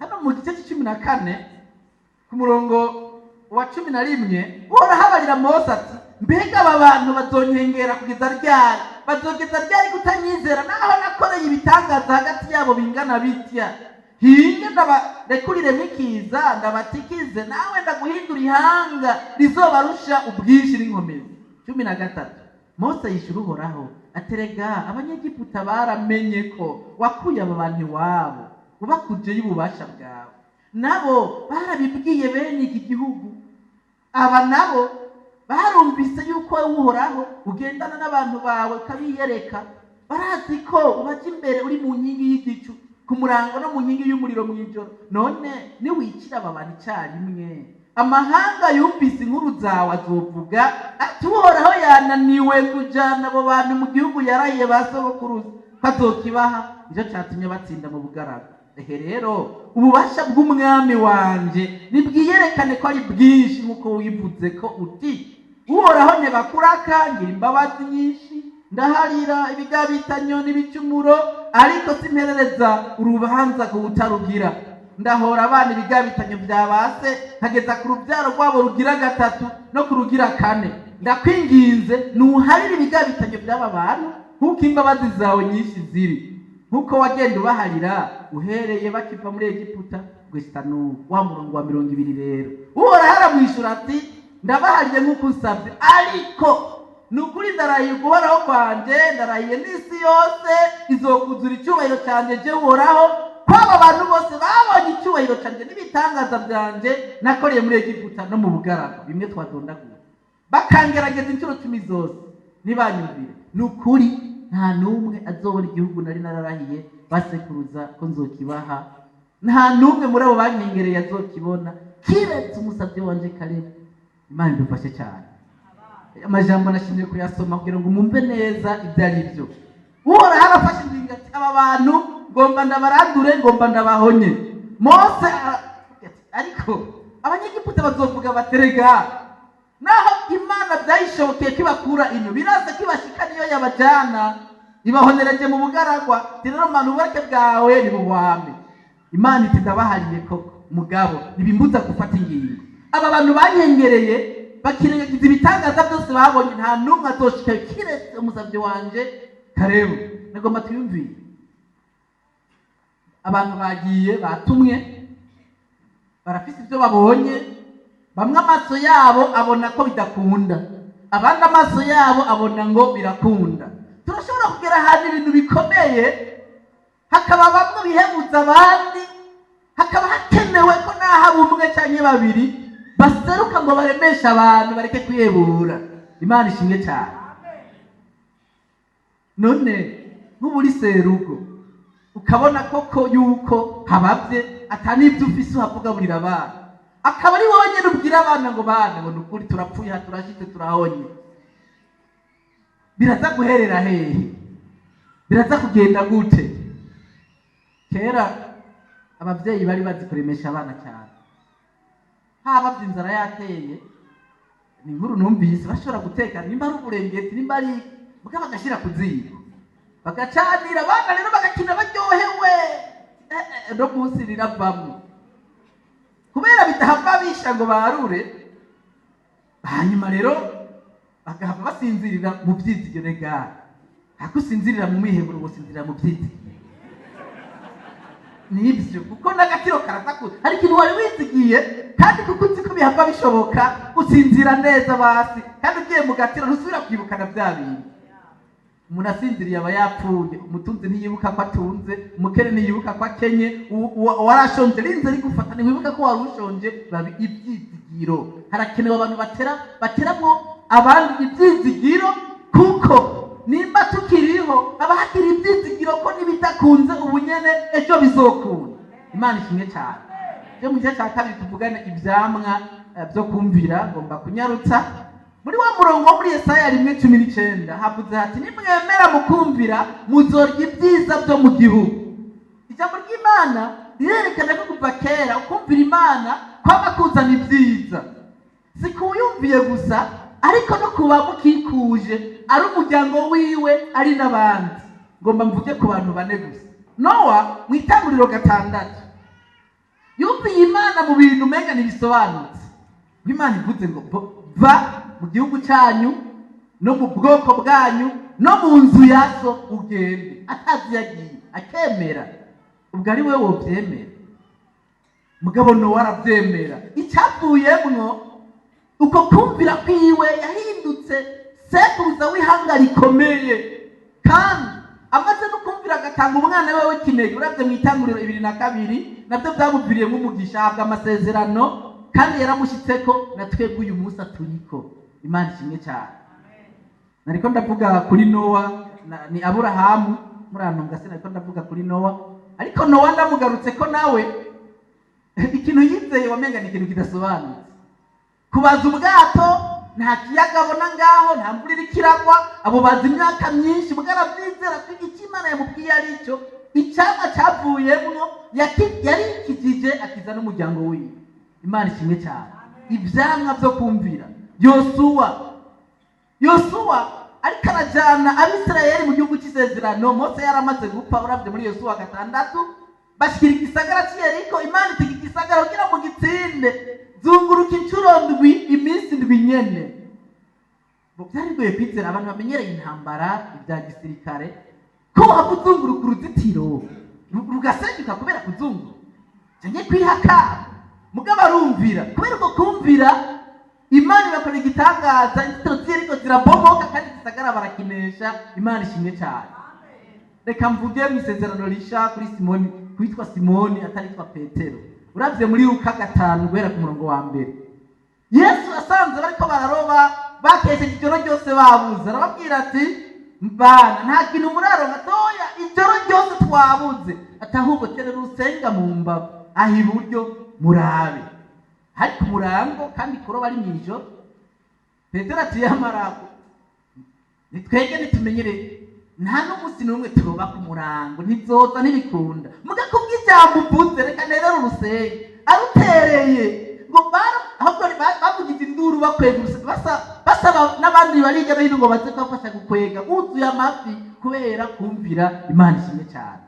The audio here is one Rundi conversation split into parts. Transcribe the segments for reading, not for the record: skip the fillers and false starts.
hano mu gice c'14 ku murongo wa 11 uhorahabarira Mose ati mbega aba bantu bazonyengera kugeza ryari? Bazogeza ryari kutanyizera naho nakoreye ibitangaza hagati yabo bingana bitya? Hinge ndabarekurire ikiza ndabatikize, nawe ndaguhindura ihanga rizobarusha ubwinshi n'inkomezi. 13 Mose yishura Uhoraho aterega abanyegiputa baramenye ko wakuye aba bantu iwabo ubakuje y'ububasha bwawe, nabo barabibwiye bene iki gihugu. Aba nabo barumvise yuko Uhoraho ugendana n'abantu bawe kabiyereka, barazi ko ubaje imbere uri mu nkingi y'igicu, ku murango no mu nkingi y'umuriro mw'ijoro. None niwicira aba bantu icyarimwe, amahanga yumvise inkuru zawe azovuga ati Uhoraho yananiwe kujana abo bantu mu gihugu yarahiye ba sogokuruza ko azokibaha. Nicyo cyatumye batsinda mu bugaragwa. Ehe rero ububasha bw'umwami wanje nibwiyerekane ko ari bwinshi, nk'uko wivuze ko uti Uhoraho ntibakuraka ngira imbabazi nyinshi, ndaharira ibigabitanyo n'ibicumuro, ariko simperereza urubanza kuwutarugira. Ndahora abana ibigabitanyo bya base nkageza ku rubyaro rwabo rugira 3 no ku rugira 4. Ndakwinginze nuharire ibigabitanyo by'aba bantu nk'uko imbabazi zawe nyinshi ziri, nk'uko wagenda ubaharira uhereye bakiva muri Egiputa gushika n'ubu. Wa murongo wa 20 rero Uhoraho aramwishura ati ndabahariye nk'uko usabye, ariko nukuri ndarahiye Uhoraho kwanje, ndarahiye n'isi yose izokuzura icyubahiro cyanje je Uhoraho, ko aba bantu bose babonye icyubahiro cyanje n'ibitangaza byanje nakoreye muri Egiputa no mu bugaragwa bimwe twadondagura, bakangerageza inshuro 10 zose ntibanyumvire. Nukuri nta numwe azobona igihugu nari nararahiye basekuruza ko nzokibaha, nta numwe muri abo bankengereye azokibona kiretse umusabye wanje Kalebu. Imana idufashe cyane. Amajambo nashimye kuyasoma kugira ngo mumve neza ibyo ari byo. Uhoraho arafashe ingingo ati aba bantu ngomba ndabarandure, ngomba ndabahonye. Mose ariko abanyegiputa bazovuga baterega naho Imana byayishobokeye kibakura ino, biraza kibashika niyo yabajana ibahonereje mu bugaragwa. Rero manu bake bwawe ni buwame. Imana iti ndabahariye koko mugabo nibimbuza gufata ingingo. Aba bantu banyengereye bakirengagiza ibitangaza byose babonye, nta numwe azoshika kiretse umusabye wanje Kalebu. Nagomba tuyumvire abantu bagiye batumwe barafise ibyo babonye, bamwe amaso yabo abona ko bidakunda, abandi amaso yabo abona ngo birakunda. Turashobora kugera ahantu ibintu bikomeye, hakaba bamwe bihebuza abandi, hakaba hakenewe ko naho umwe canke babiri baseruka ngo baremesha abantu bareke kwiyebura. Imana ishimwe cyane. None nk'uburi serugo ukabona koko yuko habavye atanibyo ufise uhavugaburira abana, akaba ari wowe nyene ubwira abana ngo bana ngo nukuri turapfuye ha turashitse turahonye, biraza guherera hehe? Biraza kugenda gute? Kera abavyeyi bari bazi kuremesha abana cyane, haba inzara yateye ni inkuru numvise bashobora guteka nimba ari uburengeti nimba ari muga bagashira ku ziko bagacanira abana rero bagakina baryohewe. No munsi riravamwe kubera bitahava bisha ngo barure, hanyuma rero bagahava basinzirira mu byizigiro. Rega hakusinzirira mu miheburo gusinzirira mu byizigiro nibyo, kuko n'agatiro karasakuza. Hari ikintu wari wizigiye kandi kuko uzi ko bihava bishoboka gusinzira neza basi, kandi ugiye mu gatiro ntusubira kwibukana bya bintu. Umuntu asinziriye aba yapfuye, umutunzi ntiyibuka ko atunze, umukene ntiyibuka ko akenye, warashonje rinze rigufata ntiwibuka ko wari ushonje. Babi ibyizigiro, harakenewe abantu bateramwo abandi ibyizigiro, kuko nimba tukiriho aba hakiri ibyizigiro ko nibitakunze ubunyene ejo bizokunda. Imana ishimwe cyane. Cyo mu gihe cya kabiri tuvugana ibyamwa byo kumvira, ngomba kunyarutsa muri wa murongo wo muri Yesaya 1:19 havuze hati nimwemera mukumvira muzorya ibyiza byo mu gihugu. Ijambo ry'Imana rirerekana ko kuva kera ukumvira Imana kwaba kuzana ibyiza, si kuyumviye gusa ariko no kuba mukikuje ari umuryango wiwe ari n'abandi. Ngomba mvuge ku bantu bane gusa. Nowa mu Itanguriro 6 imana mu bintu umenga ntibisobanutse. Imana ivuze ngo va mu gihugu cyanyu no mu bwoko bwanyu no mu nzu ya so ugende, atazi yagiye akemera, ubwo ari we wobyemera. Mugabo Nowa arabyemera. Icyavuyemwo uko kumvira kwiwe yahindutse sekuruza w'ihanga rikomeye, kandi amaze no kumvira agatanga umwana we w'ikinege. Uravye mu Itanguriro 2:2 nabyo byamuviriyemo umugisha, ahabwa amasezerano kandi yaramushyitseko na twebwe uyu munsi aturiko. Imana ishimwe cyane. Nariko ndavuga kuri Nowa, ni Aburahamu murantunga, se nariko ndavuga kuri Nowa, ariko Nowa ndamugarutse ko nawe ikintu yizeye wamenga ni ikintu kidasobanutse. Kubaza ubwato, nta kiyaga abona ngaho, nta mvura iriko iragwa, abo bazi imyaka myinshi, bwarabyizera ko iki Imana yamubwiye ari cyo. Icyamwa cyavuyemwo yarikijije akiza n'umuryango wiwe. Imana ishimwe cyane. Ivyamwa byo kumvira. Yosuwa ariko arajyana Abisirayeli mu gihugu cy'isezerano. Mose yaramaze gupfa. Uravye muri Yosuwa 6 bashikira igisagara cy'Yeriko. Imana itegeka igisagara kugira ngo gitsinde, zunguruka inshuro ndwi iminsi ndwi nyene. Byari bigoye kwizera abantu bamenyereye intambara ibya gisirikare ko hakuzunguruka uruzitiro rugasenyuka kubera kuzunguruka cyane kwihaka. Mugabo arumvira, kubera ko kumvira Imana ibakora igitangaza, inzitiro z'Yeriko zirabomoka kandi igisagara barakinesha. Imana ishimwe cyane. Reka mvuge mu isezerano risha kuri Simoni, kwitwa Simoni ataritwa Petero. Uravye muri Luka 5 guhera ku murongo wa mbere, Yesu asanze bariko bararoba bakeshe ijoro ryose babuze, arababwira ati mbana nta kintu muraro gatoya, ijoro ryose twabuze, atahubwo terera urusenga mu mbavu aho iburyo murabe. Hari ku murango kandi kuroba ari mwijoro. Petero ati yamarako nitwege nitumenyere, nta n'umunsi n'umwe turoba ku murango, ntizoza ntibikunda. Muga kubw'ijambo uvuze reka nerera urusenge. Arutereye ngo ahubwo bavugize induru bakwega urusenge, basaba n'abandi bari hirya no hino ngo baze kubafasha gukwega, wuzuye amafi kubera kumvira. Imana ishimwe cyane.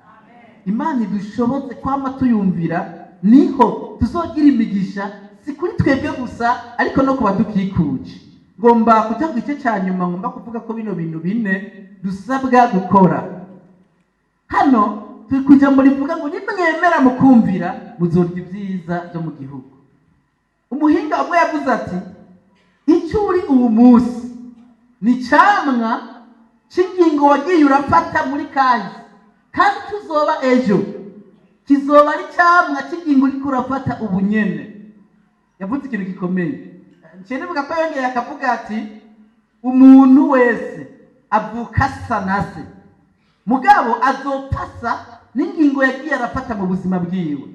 Imana idushoboze kwama tuyumvira, niho tuzogira imigisha, si kuri twebwe gusa ariko no kuba dukikuje. Ngomba kujya ku gice cya nyuma, ngomba kuvuga ko bino bintu bine dusabwa gukora. Hano turi kujya muri vuga ngo nimwemera mukumvira muzorya ibyiza byo mu gihugu. Umuhinga umwe yavuze ati icyo uri ubu munsi ni camwa cy'ingingo wagiye urafata muri kahise, kandi tuzoba ejo kizoba ari camwa cy'ingingo uriko urafata ubu nyene. Yavuze ikintu gikomeye. Nibuka ko yongeye akavuga ati umuntu wese avuka asa na se, mugabo azopasa n'ingingo yagiye arafata mu buzima bwiwe.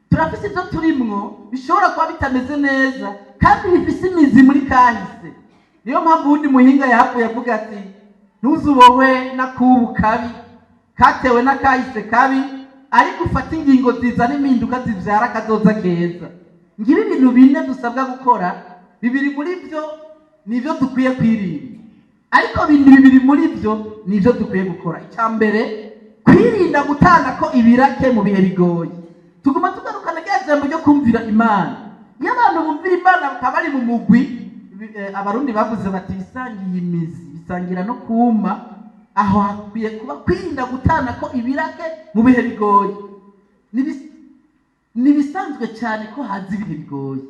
Turafise ibyo turimwo bishobora kuba bitameze neza kandi bifise imizi muri kahise. Niyo mpamvu undi muhinga yahavuye avuga ati ntuzubohwe n'akubu kabi katewe n'akahise kabi, ariko ufata ingingo zizana impinduka zivyara akazoza keza. Ngibi ibintu bine dusabwa gukora, bibiri muri byo nivyo dukwiye kwirinda, ariko bibiri muri byo nivyo dukwiye gukora. Icya mbere, kwirinda gutana ko ibirake mu bihe bigoye. Tuguma tugarukana rya jambo ryo kumvira Imana. Iyo abantu bumvira Imana bakaba bari mu mugwi, abarundi bavuze bati bisangiye imizi bisangira no kuma, aho hakwiye kuba kwirinda gutana ko ibirake mu bihe bigoye. Nibisanzwe cyane ko hazi ibihe bigoye,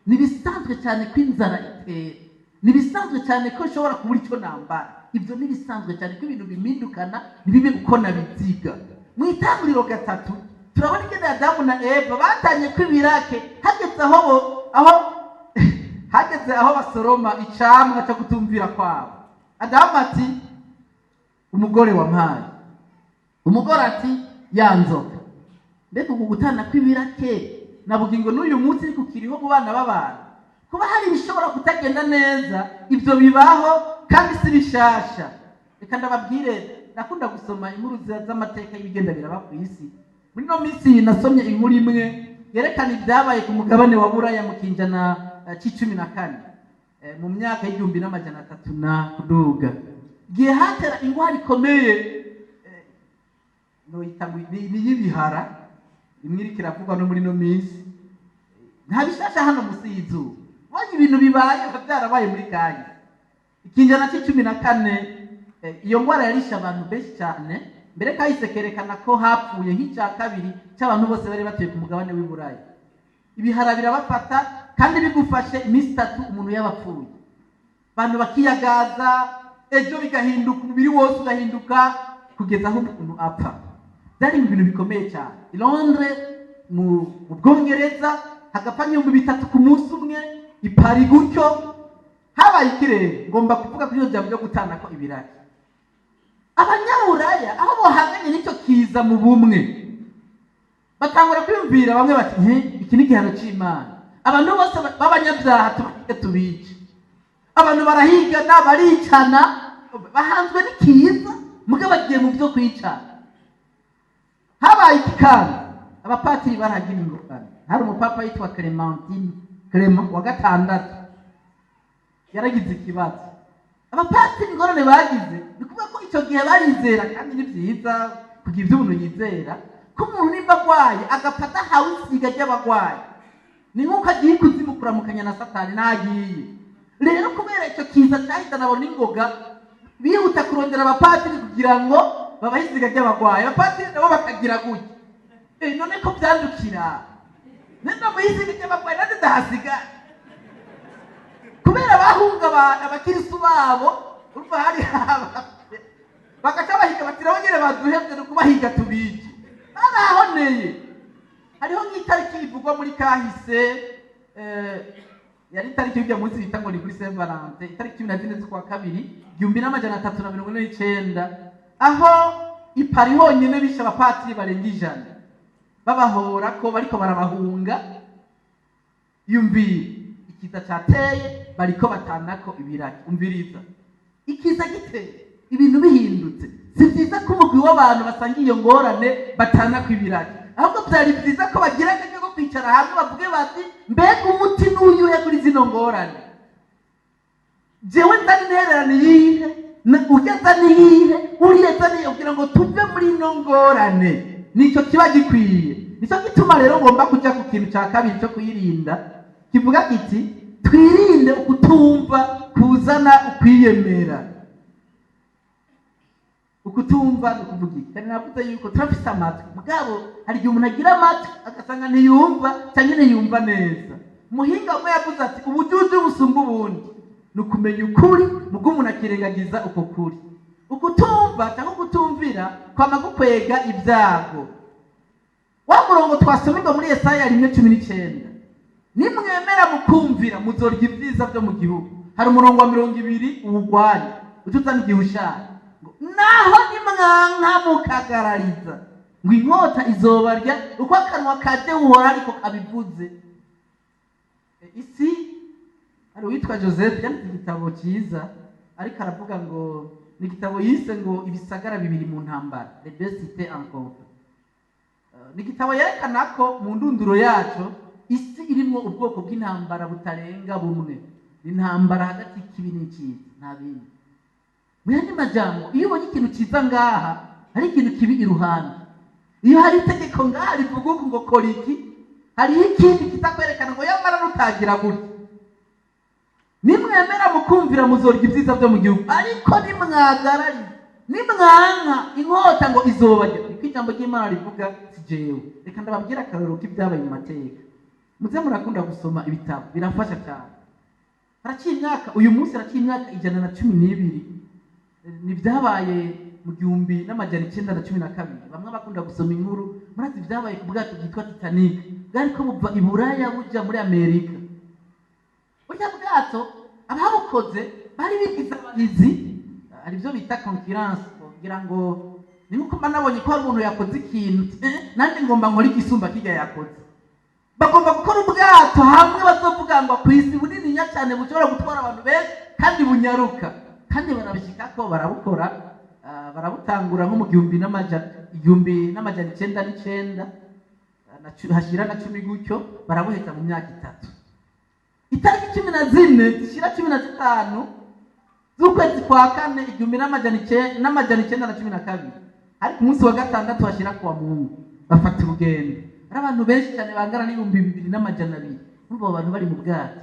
nibisanzwe cyane ko inzara itera, nibisanzwe cyane ko ushobora kubura icyo nambara. Ibyo nibisanzwe cyane ko ibintu bimindukana nibibe uko nabiziga. Mu Itanguriro 3 turabona ingene Adamu na Eva batanye ko ibirake hageze aho basoroma icamwa cyo kutumvira kwabo. Adamu ati umugore wampaye, umugore ati yanzoka. Mbega uku gutana kw'ibirake na bugingo n'uyu munsi kukiriho mu bana b'abantu. Kuba hari bishobora kutagenda neza, ibyo bibaho kandi si bishasha. Reka ndababwire, nakunda gusoma inkuru z'amateka y'ibigenda biraba ku isi. Muri no minsi nasomye inkuru imwe yerekana ibyabaye ku mugabane wa Buraya mu kinjana c'14 mu myaka y'1300 na kuduga. Gihe hatera ingwara ikomeye no itangwa ni y'ibihara, imwe iri kiravugwa no muri no minsi nta bishasha hano musi y'izuba. Ubonye ibintu bibaye byarabaye muri kanya. Ikinjana c'14 iyo ngwara yarisha abantu benshi cyane, mbere kahise kerekana ko hapfuye nk'icya kabiri cy'abantu bose bari batuye ku mugabane w'i Burayi. Ibihara birabafata kandi bigufashe iminsi 3 umuntu yabapfuye. Abantu bakiyagaza, ejo bigahinduka, umubiri wose ugahinduka kugeza aho umuntu apfa. Byari ibintu bikomeye cyane. I Londres mu Bwongereza hagapfa 3,000 ku munsi umwe, i Paris gutyo. Habaye ikirere, ngomba kuvuga kuri iyo jambo ryo gutana ko ibirari. Abanyaburaya aho bohanganye n'icyo kiza mu bumwe, batangura kwiyumvira bamwe bati iki ni igihano cy'Imana, abantu bose b'abanyabyaha tubice. Abantu barahigana, baricana, bahanzwe n'ikiza, muga bagiye mu byo kwicana. Habaye ikikanda, abapatiri baragira ingorane. Hari umupapa yitwa Clement wa gatandatu yaragize ikibazo. Abapatiri ingorane bagize ni kuvuga ko icyo gihe barizera, kandi ni byiza kugira ibyo umuntu yizera, ko umuntu nimba agwaye agapata hawe isiga ry'abagwayi, ni nk'uko agiye ikuzimu kuramukanya na Satani nagiye. Rero kubera icyo kiza cyahita nabo n'ingoga bihuta kurondera abapatiri kugira ngo babahe isiga ry'abagwayi. Abapatiri nabo bakagira gutya, none ko byandukira nenda mu isiga ry'abagwayi nande ndahasiga, kubera bahunga abakirisu babo. Urumva hari bagaca bahiga batira bongere baduhebye no kubahiga tubice. Barahoneye. Hariho nk'itariki ivugwa muri kahise, yari itariki y'ibyo munsi bita ngo ni kuri Saint Valentin, itariki 14 z'ukwa kabiri 1349, aho i Paris honyine bishe abapatiri barenga 100 babahora ko bariko barabahunga. Yumvira ikiza cyateye, bariko batanako ibiraki. Umviriza ikiza giteye, ibintu bihindutse. Si byiza ko umugwi w'abantu basangiye iyo ngorane batanako ibiraki, ahubwo byari byiza ko bagira akanya ko kwicara hamwe bavuge bati mbega umuti n'uyuhe kuri zino ngorane. Jewe ndani ntererane yihe ugeza niyihe uriyeza niye kugira ngo tuve muri ino ngorane. Nicyo kiba gikwiye. Nicyo gituma rero ngomba kujya ku kintu cya kabiri cyo kuyirinda, kivuga kiti twirinde ukutumva kuzana ukwiyemera. Ukutumva no kuvuga iki? Kandi navuze yuko turafise amatwi, mugabo hari igihe umuntu agira amatwi agasanga ntiyumva cyangwa ntiyumva neza. Muhinga umwe yavuze ati ubujuju busumba ubundi ni ukumenya ukuri, mugo umuntu akirengagiza uko kuri. Ukutumva cyangwa kutumvira kwama gukwega ibyago. Wa murongo twasomerwa muri Yesaya 1:19, nimwemera mukumvira muzorya ibyiza byo mu gihugu. Hari umurongo wa 20 uwugwari utuzana igihushana, naho nimwanka mukagarariza ngo inkota izobarya uko akanwa kaje uhora ariko kabivuze. Isi hari witwa Joseph yanditse igitabo cyiza, ariko aravuga ngo ni igitabo yise ngo ibisagara bibiri mu ntambara, les deux cités en conflit. Ni igitabo yerekana ko mu ndunduro yacu isi irimo ubwoko bw'intambara butarenga bumwe. Intambara hagati y'ikibi n'ikibi, nta bindi. Muyandi majambo, iyo ubonye ikintu kiza ngaha hari ikintu kibi iruhande. Iyo hari itegeko ngaha rivuga ngo kora iki, hariho ikindi kitakwerekana ngo yamara rutagira gutya. Nimwemera mukumvira muzorya ibyiza byo mu gihugu, ariko nimwagarariza nimwanka inkota ngo izobarya. Niko ijambo ry'Imana rivuga, si jewe. Reka ndababwira akarero k'ibyabaye mu mateka. Muze murakunda gusoma ibitabo, birafasha cyane. Haraciye imyaka, uyu munsi haraciye imyaka 112 ni byabaye mu 1912. Bamwe bakunda gusoma inkuru, murazi byabaye ku bwato bwitwa Titanic, bwariko buva i Buraya buja muri Amerika. Burya bwato ababukoze bari bigize abahizi, ari byo bita concurrence, kugira ngo nimuko banabonye ko hari umuntu yakoze ikintu, nanjye ngomba nkora igisumba kijya yakoze. Bagomba gukora ubwato hamwe bazovuga ngo kwisi bunini nya cyane bushobora gutwara abantu benshi kandi bunyaruka. Kandi barabishika ko barabukora, barabutangura nko mu 1999 hashira na 10 gutyo, barabuheza mu myaka 3. Itariki 14 zishira 15 z'ukwezi kwa 4 1912, ariko umunsi wa gatandatu hashira kwa Mungu bafata urugendo. Ari abantu benshi cyane bangana n'ibihumbi 2200 umva abo bantu bari mu bwato